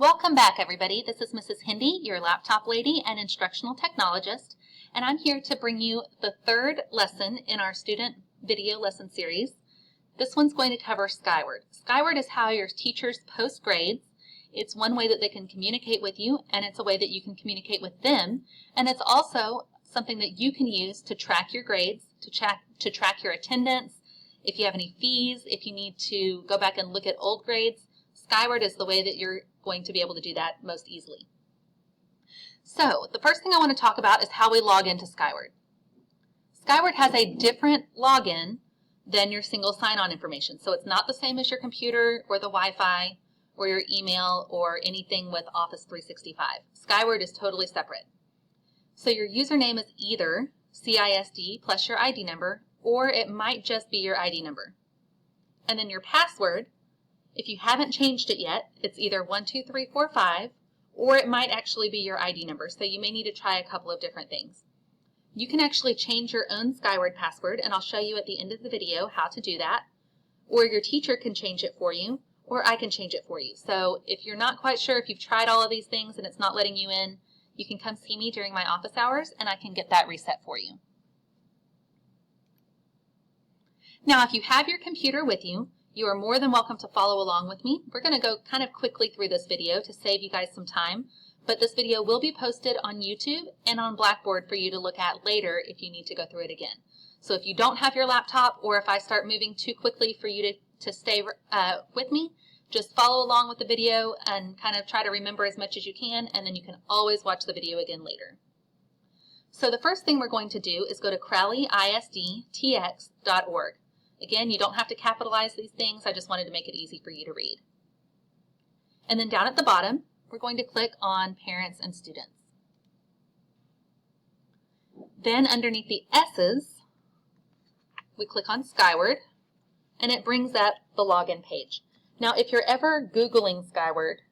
Welcome back, everybody. This is Mrs. Hendee, your laptop lady and instructional technologist, and I'm here to bring you the third lesson in our student video lesson series. This one's going to cover Skyward. Skyward is how your teachers post grades. It's one way that they can communicate with you, and it's a way that you can communicate with them, and it's also something that you can use to track your grades, to track your attendance, if you have any fees, if you need to go back and look at old grades. Skyward is the way that you're going to be able to do that most easily. So the first thing I want to talk about is how we log into Skyward. Skyward has a different login than your single sign-on information. So it's not the same as your computer or the Wi-Fi or your email or anything with Office 365. Skyward is totally separate. So your username is either CISD plus your ID number, or it might just be your ID number. And then your password, if you haven't changed it yet, it's either 12345, or it might actually be your ID number, so you may need to try a couple of different things. You can actually change your own Skyward password, and I'll show you at the end of the video how to do that, or your teacher can change it for you, or I can change it for you. So if you're not quite sure if you've tried all of these things and it's not letting you in, you can come see me during my office hours, and I can get that reset for you. Now, if you have your computer with you, you are more than welcome to follow along with me. We're going to go kind of quickly through this video to save you guys some time, but this video will be posted on YouTube and on Blackboard for you to look at later if you need to go through it again. So if you don't have your laptop, or if I start moving too quickly for you to stay with me, just follow along with the video and kind of try to remember as much as you can, and then you can always watch the video again later. So the first thing we're going to do is go to crowleyisdtx.org. Again, you don't have to capitalize these things. I just wanted to make it easy for you to read. And then down at the bottom, we're going to click on Parents and Students. Then underneath the S's, we click on Skyward, and it brings up the login page. Now, if you're ever Googling Skyward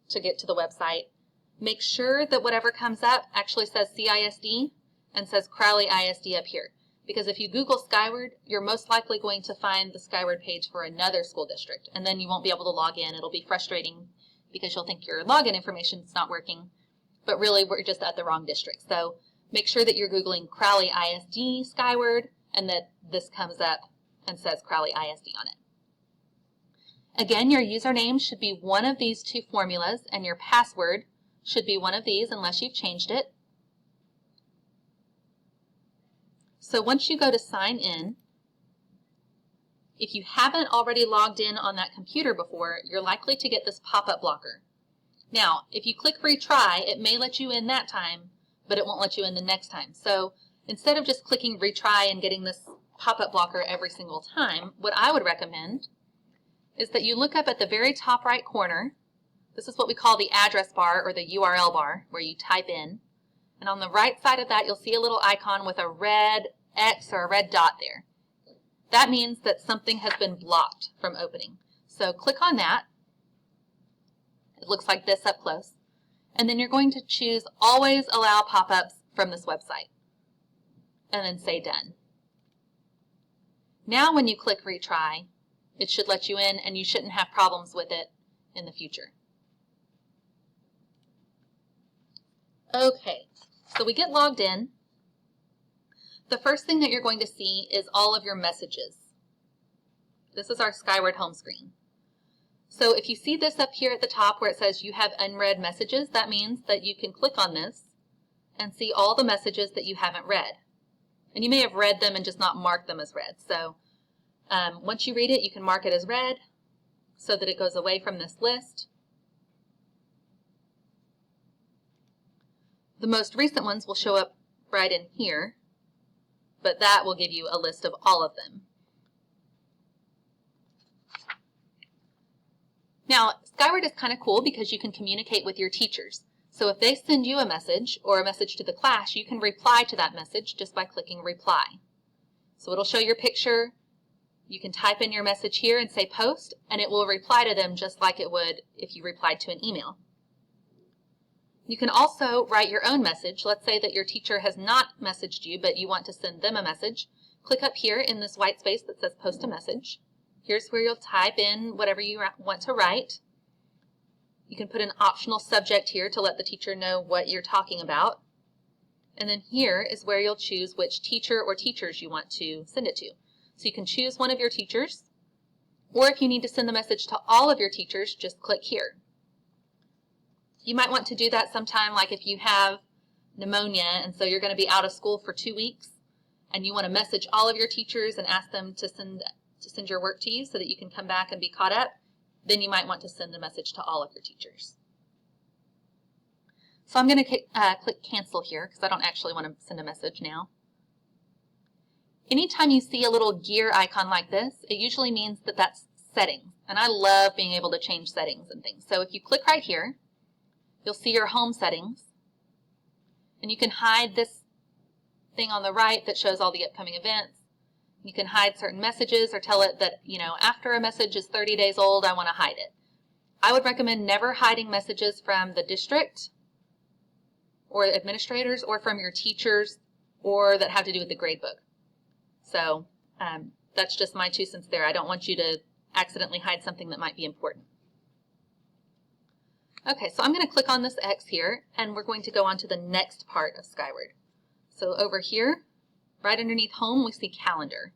to get to the website, make sure that whatever comes up actually says CISD and says Crowley ISD up here. Because if you Google Skyward, you're most likely going to find the Skyward page for another school district, and then you won't be able to log in. It'll be frustrating because you'll think your login information is not working, but really we're just at the wrong district. So make sure that you're Googling Crowley ISD Skyward and that this comes up and says Crowley ISD on it. Again, your username should be one of these two formulas, and your password should be one of these unless you've changed it. So once you go to sign in, if you haven't already logged in on that computer before, you're likely to get this pop-up blocker. Now, if you click retry, it may let you in that time, but it won't let you in the next time. So instead of just clicking retry and getting this pop-up blocker every single time, what I would recommend is that you look up at the very top right corner. This is what we call the address bar or the URL bar, where you type in. And on the right side of that, you'll see a little icon with a red X or a red dot there. That means that something has been blocked from opening. So click on that. It looks like this up close. And then you're going to choose Always Allow Pop-ups from this website. And then say Done. Now when you click Retry, it should let you in, and you shouldn't have problems with it in the future. Okay. So we get logged in. The first thing that you're going to see is all of your messages. This is our Skyward home screen. So if you see this up here at the top where it says you have unread messages, that means that you can click on this and see all the messages that you haven't read. And you may have read them and just not marked them as read. So once you read it, you can mark it as read so that it goes away from this list. The most recent ones will show up right in here, but that will give you a list of all of them. Now, Skyward is kind of cool because you can communicate with your teachers. So if they send you a message or a message to the class, you can reply to that message just by clicking Reply. So it'll show your picture. You can type in your message here and say Post, and it will reply to them just like it would if you replied to an email. You can also write your own message. Let's say that your teacher has not messaged you, but you want to send them a message. Click up here in this white space that says Post a Message. Here's where you'll type in whatever you want to write. You can put an optional subject here to let the teacher know what you're talking about. And then here is where you'll choose which teacher or teachers you want to send it to. So you can choose one of your teachers, or if you need to send the message to all of your teachers, just click here. You might want to do that sometime, like if you have pneumonia and so you're going to be out of school for 2 weeks and you want to message all of your teachers and ask them to send your work to you so that you can come back and be caught up, then you might want to send a message to all of your teachers. So I'm going to click cancel here because I don't actually want to send a message now. Anytime you see a little gear icon like this, it usually means that that's settings. And I love being able to change settings and things. So if you click right here, you'll see your home settings. And you can hide this thing on the right that shows all the upcoming events. You can hide certain messages or tell it that, after a message is 30 days old, I want to hide it. I would recommend never hiding messages from the district or administrators or from your teachers or that have to do with the gradebook. So that's just my 2 cents there. I don't want you to accidentally hide something that might be important. Okay, so I'm going to click on this X here, and we're going to go on to the next part of Skyward. So over here, right underneath Home, we see Calendar.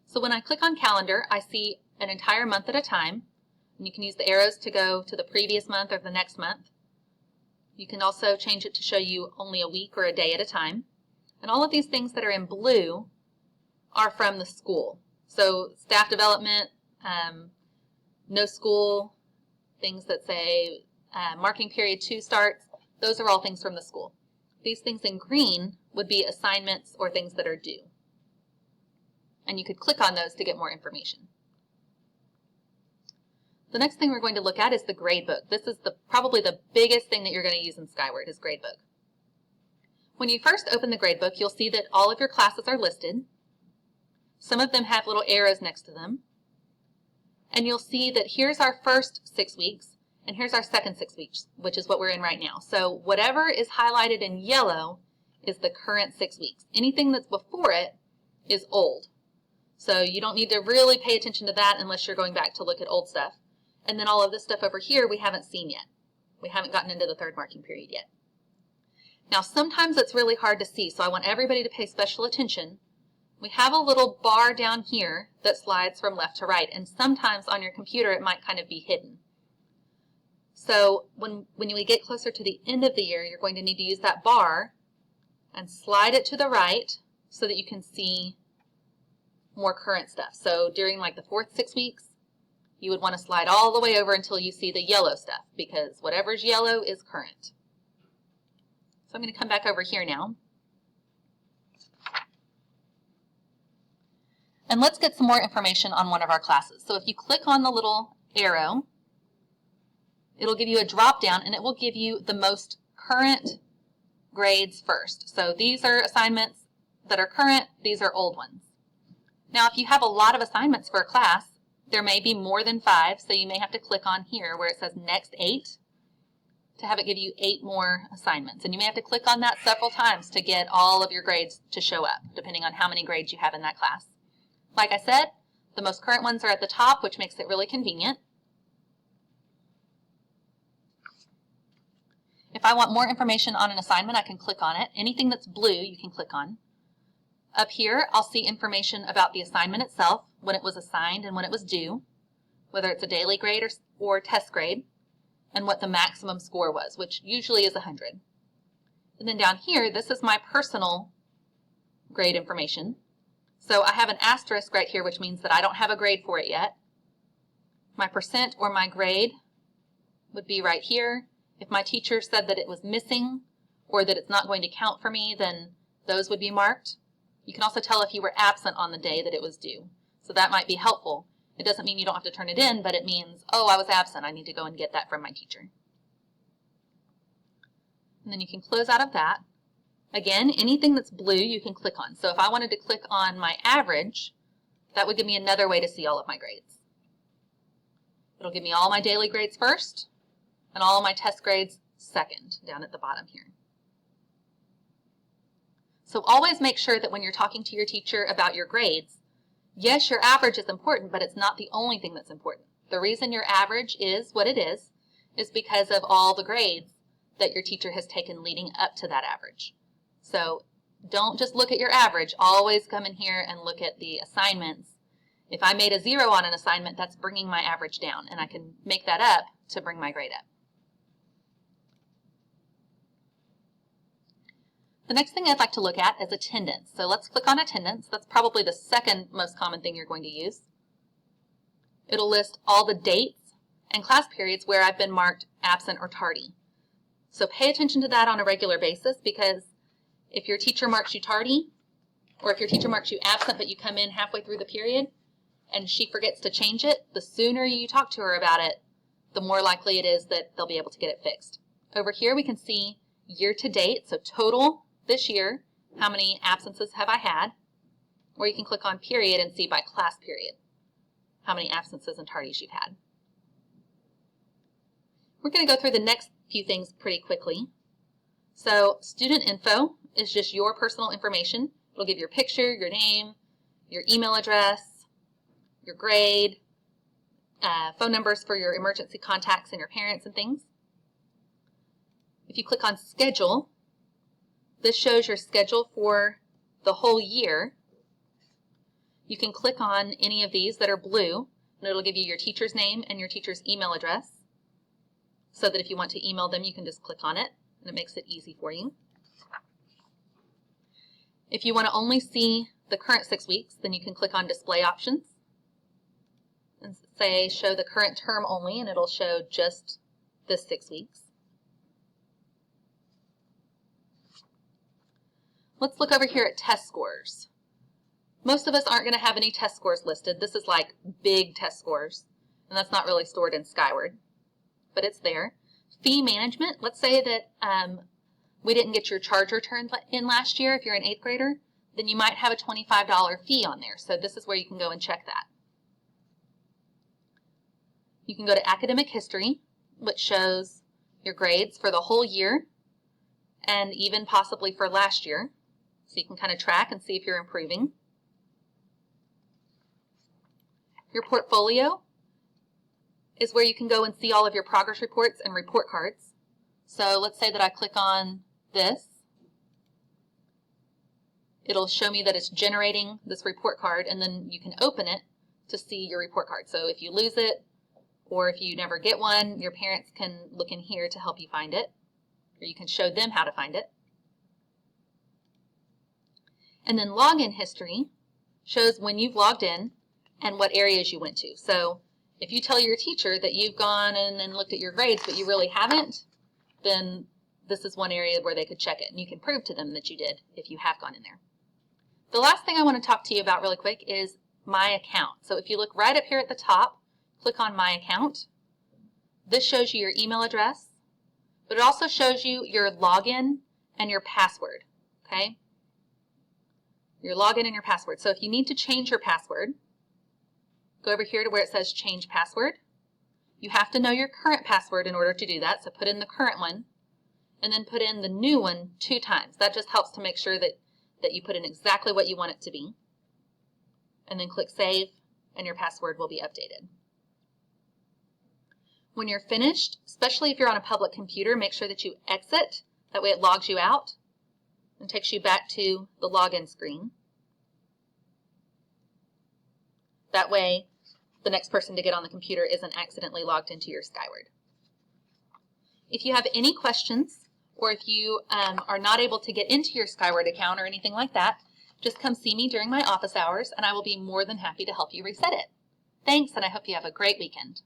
So when I click on Calendar, I see an entire month at a time, and you can use the arrows to go to the previous month or the next month. You can also change it to show you only a week or a day at a time. And all of these things that are in blue are from the school. So staff development, no school, things that say marking period 2 starts, those are all things from the school. These things in green would be assignments or things that are due. And you could click on those to get more information. The next thing we're going to look at is the gradebook. This is probably the biggest thing that you're going to use in Skyward is gradebook. When you first open the gradebook, you'll see that all of your classes are listed. Some of them have little arrows next to them. And you'll see that here's our first 6 weeks, and here's our second 6 weeks, which is what we're in right now. So whatever is highlighted in yellow is the current 6 weeks. Anything that's before it is old. So you don't need to really pay attention to that unless you're going back to look at old stuff. And then all of this stuff over here we haven't seen yet. We haven't gotten into the third marking period yet. Now sometimes it's really hard to see, so I want everybody to pay special attention. We have a little bar down here that slides from left to right, and sometimes on your computer it might kind of be hidden. So when we get closer to the end of the year, you're going to need to use that bar and slide it to the right so that you can see more current stuff. So during like the 4th 6 weeks, you would want to slide all the way over until you see the yellow stuff, because whatever's yellow is current. So I'm going to come back over here now. And let's get some more information on one of our classes. So if you click on the little arrow, it'll give you a drop down and it will give you the most current grades first. So these are assignments that are current, these are old ones. Now if you have a lot of assignments for a class, there may be more than 5, so you may have to click on here where it says next 8 to have it give you 8 more assignments. And you may have to click on that several times to get all of your grades to show up, depending on how many grades you have in that class. Like I said, the most current ones are at the top, which makes it really convenient. If I want more information on an assignment, I can click on it. Anything that's blue, you can click on. Up here, I'll see information about the assignment itself, when it was assigned and when it was due, whether it's a daily grade or test grade, and what the maximum score was, which usually is 100. And then down here, this is my personal grade information. So I have an asterisk right here, which means that I don't have a grade for it yet. My percent or my grade would be right here. If my teacher said that it was missing or that it's not going to count for me, then those would be marked. You can also tell if you were absent on the day that it was due. So that might be helpful. It doesn't mean you don't have to turn it in, but it means, oh, I was absent. I need to go and get that from my teacher. And then you can close out of that. Again, anything that's blue you can click on. So if I wanted to click on my average, that would give me another way to see all of my grades. It'll give me all my daily grades first and all of my test grades second down at the bottom here. So always make sure that when you're talking to your teacher about your grades, yes, your average is important, but it's not the only thing that's important. The reason your average is what it is because of all the grades that your teacher has taken leading up to that average. So don't just look at your average. Always come in here and look at the assignments. If I made a 0 on an assignment, that's bringing my average down, and I can make that up to bring my grade up. The next thing I'd like to look at is attendance. So let's click on attendance. That's probably the second most common thing you're going to use. It'll list all the dates and class periods where I've been marked absent or tardy. So pay attention to that on a regular basis, because if your teacher marks you tardy, or if your teacher marks you absent but you come in halfway through the period and she forgets to change it, the sooner you talk to her about it, the more likely it is that they'll be able to get it fixed. Over here we can see year to date, so total this year, how many absences have I had, or you can click on period and see by class period how many absences and tardies you've had. We're going to go through the next few things pretty quickly. So student info is just your personal information. It'll give your picture, your name, your email address, your grade, phone numbers for your emergency contacts and your parents and things. If you click on schedule, this shows your schedule for the whole year. You can click on any of these that are blue, and it'll give you your teacher's name and your teacher's email address, so that if you want to email them, you can just click on it, and it makes it easy for you. If you want to only see the current 6 weeks, then you can click on display options and say show the current term only, and it'll show just this 6 weeks. Let's look over here at test scores. Most of us aren't going to have any test scores listed. This is like big test scores, and that's not really stored in Skyward, but it's there. Fee management, let's say that we didn't get your charge return in last year. If you're an 8th grader, then you might have a $25 fee on there. So this is where you can go and check that. You can go to academic history, which shows your grades for the whole year and even possibly for last year. So you can kind of track and see if you're improving. Your portfolio is where you can go and see all of your progress reports and report cards. So let's say that I click on this. It'll show me that it's generating this report card, and then you can open it to see your report card. So if you lose it, or if you never get one, your parents can look in here to help you find it, or you can show them how to find it. And then login history shows when you've logged in and what areas you went to. So if you tell your teacher that you've gone in and looked at your grades but you really haven't, then this is one area where they could check it, and you can prove to them that you did if you have gone in there. The last thing I want to talk to you about really quick is My Account. So if you look right up here at the top, click on My Account. This shows you your email address, but it also shows you your login and your password, okay? Your login and your password. So if you need to change your password, go over here to where it says Change Password. You have to know your current password in order to do that, so put in the current one, and then put in the new one 2 times. That just helps to make sure that you put in exactly what you want it to be. And then click Save, and your password will be updated. When you're finished, especially if you're on a public computer, make sure that you exit. That way it logs you out and takes you back to the login screen. That way, the next person to get on the computer isn't accidentally logged into your Skyward. If you have any questions, or if you are not able to get into your Skyward account or anything like that, just come see me during my office hours, and I will be more than happy to help you reset it. Thanks, and I hope you have a great weekend.